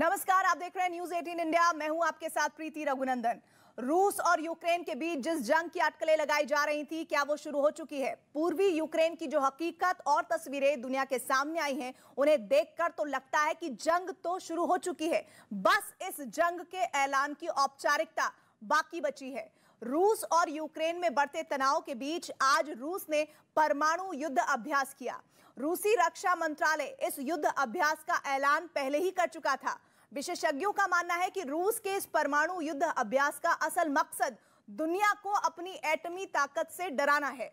नमस्कार, आप देख रहे हैं न्यूज 18 इंडिया। मैं हूं आपके साथ प्रीति रघुनंदन। रूस और यूक्रेन के बीच जिस जंग की अटकलें लगाई जा रही थी, क्या वो शुरू हो चुकी है? पूर्वी यूक्रेन की जो हकीकत और तस्वीरें दुनिया के सामने आई हैं, उन्हें देखकर तो लगता है कि जंग तो शुरू हो चुकी है। बस इस जंग के ऐलान की औपचारिकता बाकी बची है। रूस और यूक्रेन में बढ़ते तनाव के बीच आज रूस ने परमाणु युद्ध अभ्यास किया। रूसी रक्षा मंत्रालय इस युद्ध अभ्यास का ऐलान पहले ही कर चुका था। विशेषज्ञों का मानना है कि रूस के इस परमाणु युद्ध अभ्यास का असल मकसद दुनिया को अपनी एटमी ताकत से डराना है।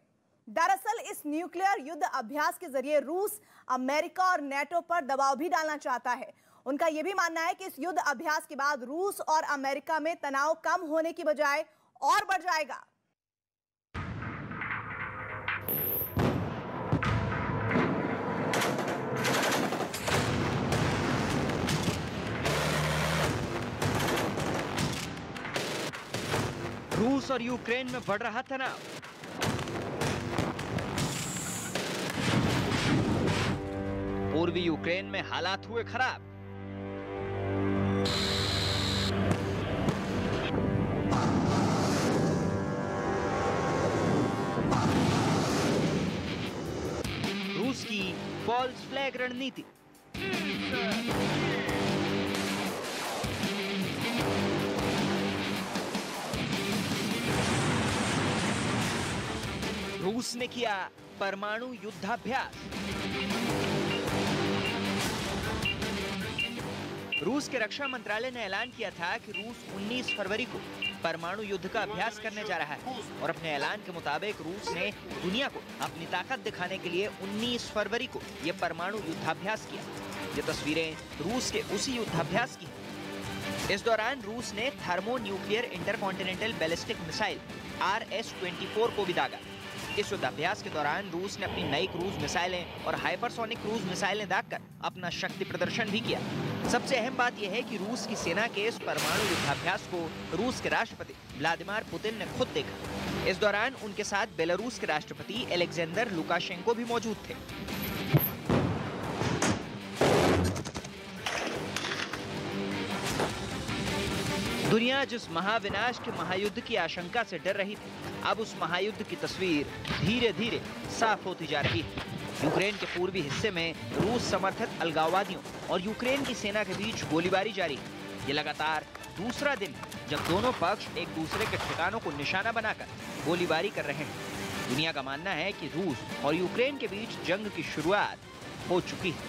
दरअसल इस न्यूक्लियर युद्ध अभ्यास के जरिए रूस अमेरिका और नेटो पर दबाव भी डालना चाहता है। उनका यह भी मानना है कि इस युद्ध अभ्यास के बाद रूस और अमेरिका में तनाव कम होने की बजाय और बढ़ जाएगा। रूस और यूक्रेन में बढ़ रहा तनाव। पूर्वी यूक्रेन में हालात हुए खराब। रूस की फॉल्स फ्लैग रणनीति। रूस ने किया परमाणु युद्धाभ्यास। रूस के रक्षा मंत्रालय ने ऐलान किया था कि रूस 19 फरवरी को परमाणु युद्ध का अभ्यास करने जा रहा है और अपने ऐलान के मुताबिक रूस ने दुनिया को अपनी ताकत दिखाने के लिए 19 फरवरी को यह परमाणु युद्धाभ्यास किया। ये तस्वीरें रूस के उसी युद्धाभ्यास की हैं। इस दौरान रूस ने thermo nuclear intercontinental ballistic missile RS-24 को भी दागा। इस युद्धाभ्यास के दौरान रूस ने अपनी नई क्रूज मिसाइलें और हाइपरसोनिक क्रूज मिसाइलें दागकर अपना शक्ति प्रदर्शन भी किया। सबसे अहम बात यह है कि रूस की सेना के इस परमाणु युद्धाभ्यास को रूस के राष्ट्रपति व्लादिमीर पुतिन ने खुद देखा। इस दौरान उनके साथ बेलारूस के राष्ट्रपति अलेक्जेंडर लुकाशेंको भी मौजूद थे। दुनिया जिस महाविनाश के महायुद्ध की आशंका से डर रही थी, अब उस महायुद्ध की तस्वीर धीरे धीरे साफ होती जा रही है। यूक्रेन के पूर्वी हिस्से में रूस समर्थित अलगाववादियों और यूक्रेन की सेना के बीच गोलीबारी जारी है। ये लगातार दूसरा दिन है जब दोनों पक्ष एक दूसरे के ठिकानों को निशाना बनाकर गोलीबारी कर रहे हैं। दुनिया का मानना है कि रूस और यूक्रेन के बीच जंग की शुरुआत हो चुकी है।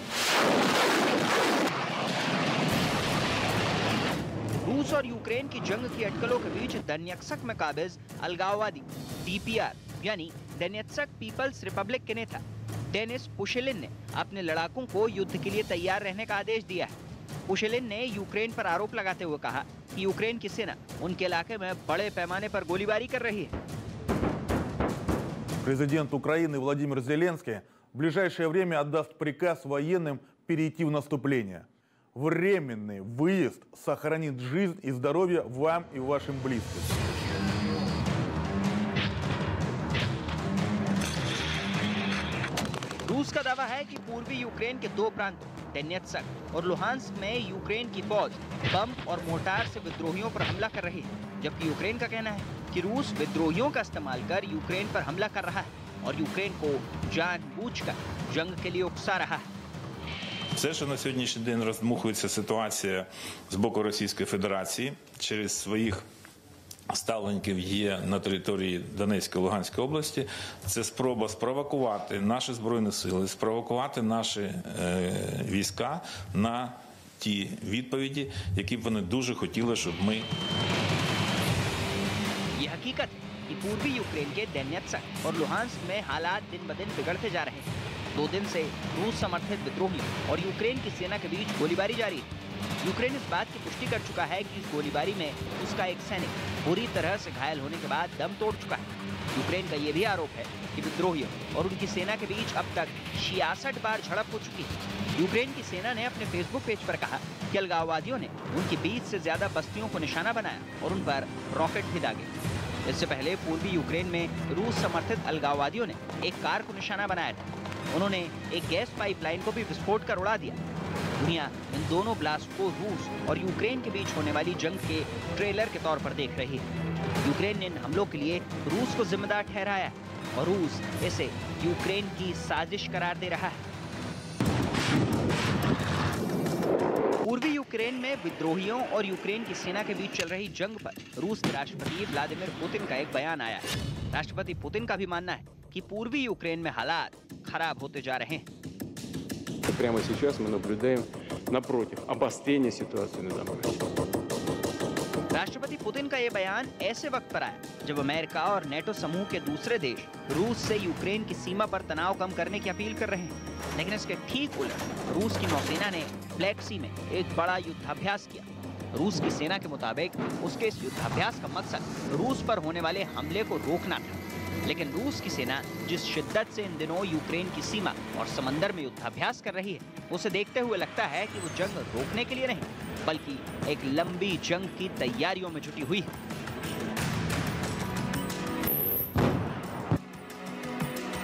रूस और यूक्रेन की जंग की अटकलों के बीच दोनेत्स्क में काबिज अलगाववादी DPR यानी दोनेत्स्क पीपल्स रिपब्लिक के नेता डेनिस पुशिलिन ने अपने लड़ाकों को युद्ध के लिए तैयार रहने का आदेश दिया है। पुशिलिन ने यूक्रेन पर आरोप लगाते हुए कहा कि यूक्रेन की सेना उनके इलाके में बड़े पैमाने पर गोलीबारी कर रही है। Президент Украины Владимир Зеленский в ближайшее время отдаст приказ военным перейти в наступление. Временный выезд сохранит жизнь и здоровье вам и вашим близким. रूस का दावा है कि पूर्वी यूक्रेन के दो प्रांतों दोनेत्स्क और लुहांस्क में यूक्रेन की फौज बम और मोर्टार से विद्रोहियों पर हमला कर रही है, जबकि यूक्रेन का कहना है कि रूस विद्रोहियों का इस्तेमाल कर यूक्रेन पर हमला कर रहा है और यूक्रेन को जानबूझकर जंग के लिए उकसा रहा है। Це, що на сьогоднішній день роздмухується ситуація з боку Російської Федерації через своїх ставленників є на території Донецької, Луганської області, це спроба спровокувати наші Збройні Сили, спровокувати наші війська на ті відповіді, які б вони дуже хотіли, щоб ми... ये हकीकत है कि पूर्वी यूक्रेन के दोनेत्स्क और लुहांस्क में हालात दिन ब दिन बिगड़ते जा रहे हैं। 2 दिन से रूस समर्थित विद्रोहियों और यूक्रेन की सेना के बीच गोलीबारी जारी है। यूक्रेन इस बात की पुष्टि कर चुका है कि इस गोलीबारी में उसका एक सैनिक बुरी तरह से घायल होने के बाद दम तोड़ चुका है। यूक्रेन का यह भी आरोप है कि विद्रोहियों और उनकी सेना के बीच अब तक 66 बार झड़प हो चुकी है। यूक्रेन की सेना ने अपने फेसबुक पेज पर कहा कि अलगाववादियों ने उनकी 20 से ज्यादा बस्तियों को निशाना बनाया और उन पर रॉकेट भी दागे। इससे पहले पूर्वी यूक्रेन में रूस समर्थित अलगाववादियों ने एक कार को निशाना बनाया था। उन्होंने एक गैस पाइपलाइन को भी विस्फोट कर उड़ा दिया। दुनिया इन दोनों ब्लास्ट को रूस और यूक्रेन के बीच होने वाली जंग के ट्रेलर के तौर पर देख रही है। यूक्रेन ने इन हमलों के लिए रूस को जिम्मेदार ठहराया और रूस इसे यूक्रेन की साजिश करार दे रहा है। पूर्वी यूक्रेन में विद्रोहियों और यूक्रेन की सेना के बीच चल रही जंग पर रूस के राष्ट्रपति व्लादिमीर पुतिन का एक बयान आया है। राष्ट्रपति पुतिन का भी मानना है कि पूर्वी यूक्रेन में हालात खराब होते जा रहे हैं। Прямо сейчас мы наблюдаем, напротив, обострение ситуации на Донбассе. राष्ट्रपति पुतिन का ये बयान ऐसे वक्त पर आया जब अमेरिका और नेटो समूह के दूसरे देश रूस से यूक्रेन की सीमा पर तनाव कम करने की अपील कर रहे हैं। लेकिन इसके ठीक उलट रूस की नौसेना ने ब्लैक सी में एक बड़ा युद्धाभ्यास किया। रूस की सेना के मुताबिक उसके इस युद्धाभ्यास का मकसद रूस पर होने वाले हमले को रोकना था। लेकिन रूस की सेना जिस शिद्दत से इन दिनों यूक्रेन की सीमा और समंदर में युद्धाभ्यास कर रही है, उसे देखते हुए लगता है कि वो जंग रोकने के लिए नहीं बल्कि एक लंबी जंग की तैयारियों में जुटी हुई है।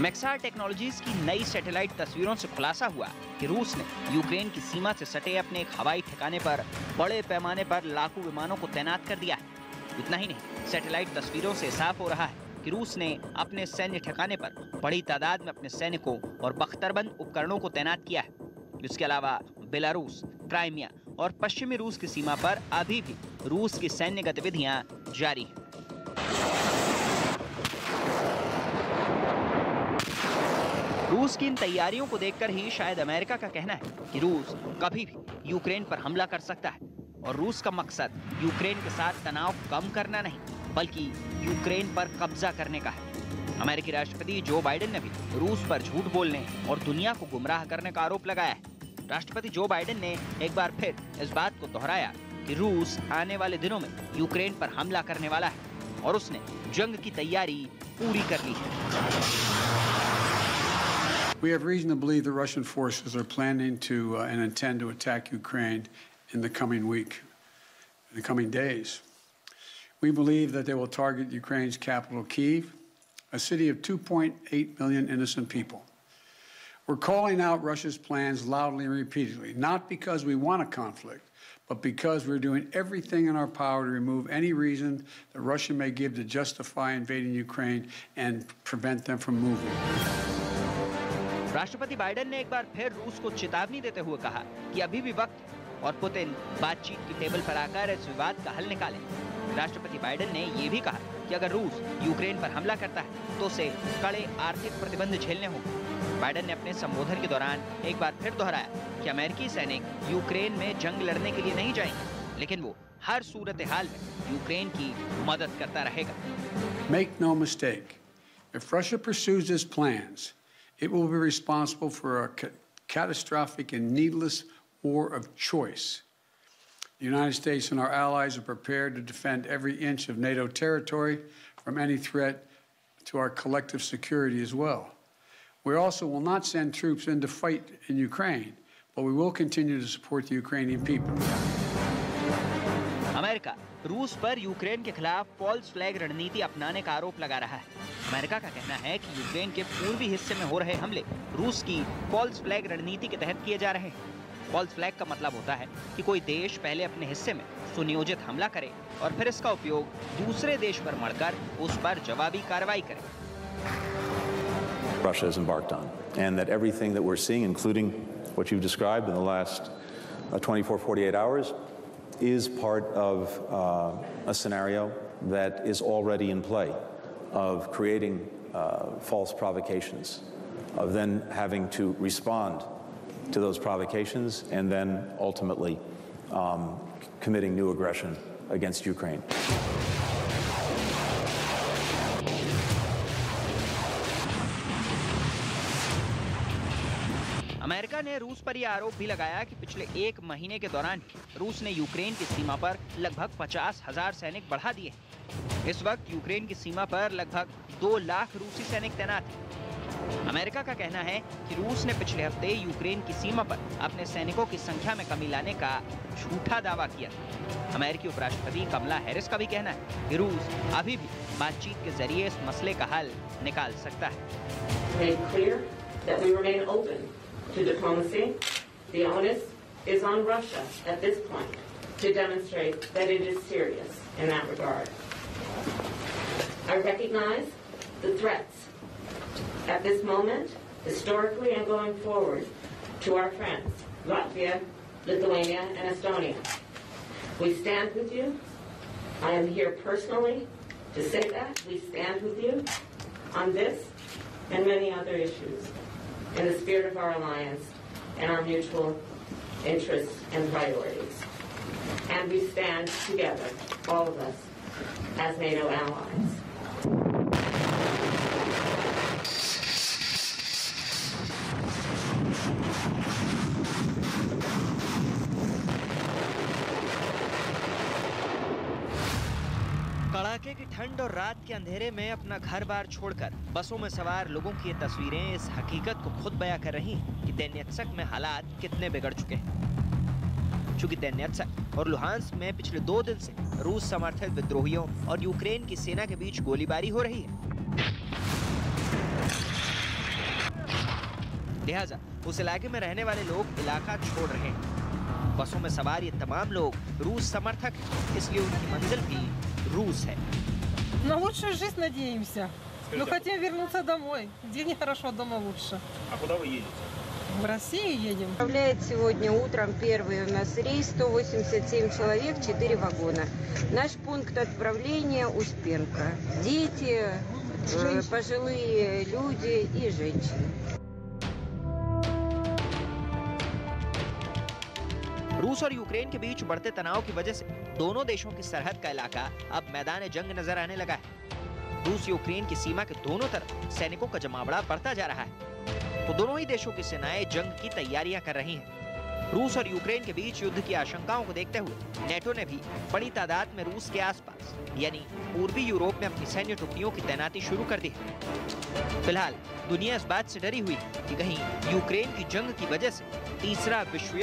मैक्सार टेक्नोलॉजीज की नई सैटेलाइट तस्वीरों से खुलासा हुआ कि रूस ने यूक्रेन की सीमा से सटे अपने एक हवाई ठिकाने पर बड़े पैमाने पर लाखों विमानों को तैनात कर दिया है। इतना ही नहीं, सैटेलाइट तस्वीरों से साफ हो रहा है कि रूस ने अपने सैन्य ठिकाने पर बड़ी तादाद में अपने सैनिकों और बख्तरबंद उपकरणों को तैनात किया है। इसके अलावा बेलारूस, क्राइमिया और पश्चिमी रूस की सीमा पर अभी भी रूस की सैन्य गतिविधियां जारी हैं। रूस की इन तैयारियों को देखकर ही शायद अमेरिका का कहना है कि रूस कभी भी यूक्रेन पर हमला कर सकता है और रूस का मकसद यूक्रेन के साथ तनाव कम करना नहीं बल्कि यूक्रेन पर कब्जा करने का है। अमेरिकी राष्ट्रपति जो बाइडेन ने भी रूस पर झूठ बोलने और दुनिया को गुमराह करने का आरोप लगाया है। राष्ट्रपति जो बाइडेन ने एक बार फिर इस बात को दोहराया कि रूस आने वाले दिनों में यूक्रेन पर हमला करने वाला है और उसने जंग की तैयारी पूरी कर ली है। We have reason to believe the Russian forces are planning to and intend to attack Ukraine in the coming week, in the coming days. We believe that they will target Ukraine's capital, Kyiv, a city of 2.8 million innocent people. We're calling out Russia's plans loudly and repeatedly, not because we want a conflict, but because we're doing everything in our power to remove any reason that Russia may give to justify invading Ukraine and prevent them from moving. राष्ट्रपति Biden ने एक बार फिर रूस को चेतावनी देते हुए कहा कि अभी भी वक्त और पुतिन बातचीत की टेबल पर आकर इस विवाद का हल निकालें। राष्ट्रपति बाइडेन ने यह भी कहा कि अगर रूस यूक्रेन पर हमला करता है तो उसे कड़े आर्थिक प्रतिबंध झेलने होंगे। बाइडेन ने अपने संबोधन के दौरान एक बार फिर दोहराया कि अमेरिकी सैनिक यूक्रेन में जंग लड़ने के लिए नहीं जाएंगे, लेकिन वो हर सूरत हाल में यूक्रेन की मदद करता रहेगा। Make no mistake, if Russia pursues its plans, it will be responsible for a catastrophic and needless war of choice. The United States and our allies are prepared to defend every inch of NATO territory from any threat to our collective security as well. We also will not send troops in to fight in Ukraine, but we will continue to support the Ukrainian people. America रूस पर Ukraine के खिलाफ false flag रणनीति अपनाने का आरोप लगा रहा है। अमेरिका का कहना है कि यूक्रेन के पूर्वी हिस्से में हो रहे हमले रूस की फॉल्स फ्लैग रणनीति के तहत किए जा रहे हैं। फॉल्स फ्लैग का मतलब होता है कि कोई देश पहले अपने हिस्से में सुनियोजित हमला करे और फिर इसका उपयोग दूसरे देश पर मढ़कर उस पर जवाबी कार्रवाई करे। Russia has embarked on, and that everything that we're seeing, including what you've described in the last 24-48 hours, is part of a scenario that is already in play of creating false provocations, of then having to respond to those provocations and then ultimately committing new aggression against Ukraine. America ने रूस पर यह आरोप भी लगाया कि पिछले एक महीने के दौरान रूस ने यूक्रेन की सीमा पर लगभग 50,000 सैनिक बढ़ा दिए हैं। इस वक्त यूक्रेन की सीमा पर लगभग 2 लाख रूसी सैनिक तैनात हैं। अमेरिका का कहना है कि रूस ने पिछले हफ्ते यूक्रेन की सीमा पर अपने सैनिकों की संख्या में कमी लाने का झूठा दावा किया। अमेरिकी उपराष्ट्रपति कमला हैरिस का भी कहना है कि रूस अभी भी बातचीत के जरिए इस मसले का हल निकाल सकता है। To diplomacy, be honest, is on Russia at this point to demonstrate that it is serious in that regard. I recognize the threats at this moment, historically and going forward, to our friends, Latvia, Lithuania, and Estonia. We stand with you. I am here personally to say that. We stand with you on this and many other issues in the spirit of our alliance and our mutual interests and priorities. And we stand together, all of us, as NATO allies. कड़ाके की ठंड और रात के अंधेरे में अपना घर बार छोड़कर बसों में सवार लोगों की ये तस्वीरें इस हकीकत को खुद बयां कर रही हैं कि दोनेत्स्क में हालात कितने बिगड़ चुके हैं। चूंकि दोनेत्स्क और लुहांस्क में पिछले 2 दिन से रूस समर्थित विद्रोहियों और यूक्रेन की सेना के बीच गोलीबारी हो रही है, लिहाजा उस इलाके में रहने वाले लोग इलाका छोड़ रहे हैं। बसों में सवार ये तमाम लोग रूस समर्थक हैं, इसलिए उनकी मंजिल भी रूस है। На лучшую жизнь надеемся. Мы хотим вернуться домой. Где не хорошо, дома лучше. А куда вы едете? В Россию едем. Отправляет сегодня утром первый у нас рейс, 187 человек, 4 вагона. Наш пункт отправления Успенка. Дети, пожилые люди и женщины. रूस और यूक्रेन के बीच बढ़ते तनाव की वजह से दोनों देशों की सरहद का इलाका अब मैदान जंग नजर आने लगा है। रूस यूक्रेन की सीमा के दोनों तरफ सैनिकों का जमावड़ा बढ़ता जा रहा है, तो दोनों ही देशों की सेनाएं जंग की तैयारियां कर रही हैं। रूस और यूक्रेन के बीच युद्ध की आशंकाओं को देखते हुए नेटो ने भी बड़ी तादाद में रूस के आसपास यानी पूर्वी यूरोप में अपनी सैन्य टुकड़ियों की तैनाती शुरू कर दी है। फिलहाल दुनिया इस बात से डरी हुई कि कहीं यूक्रेन की जंग की वजह से तीसरा विश्व युद्ध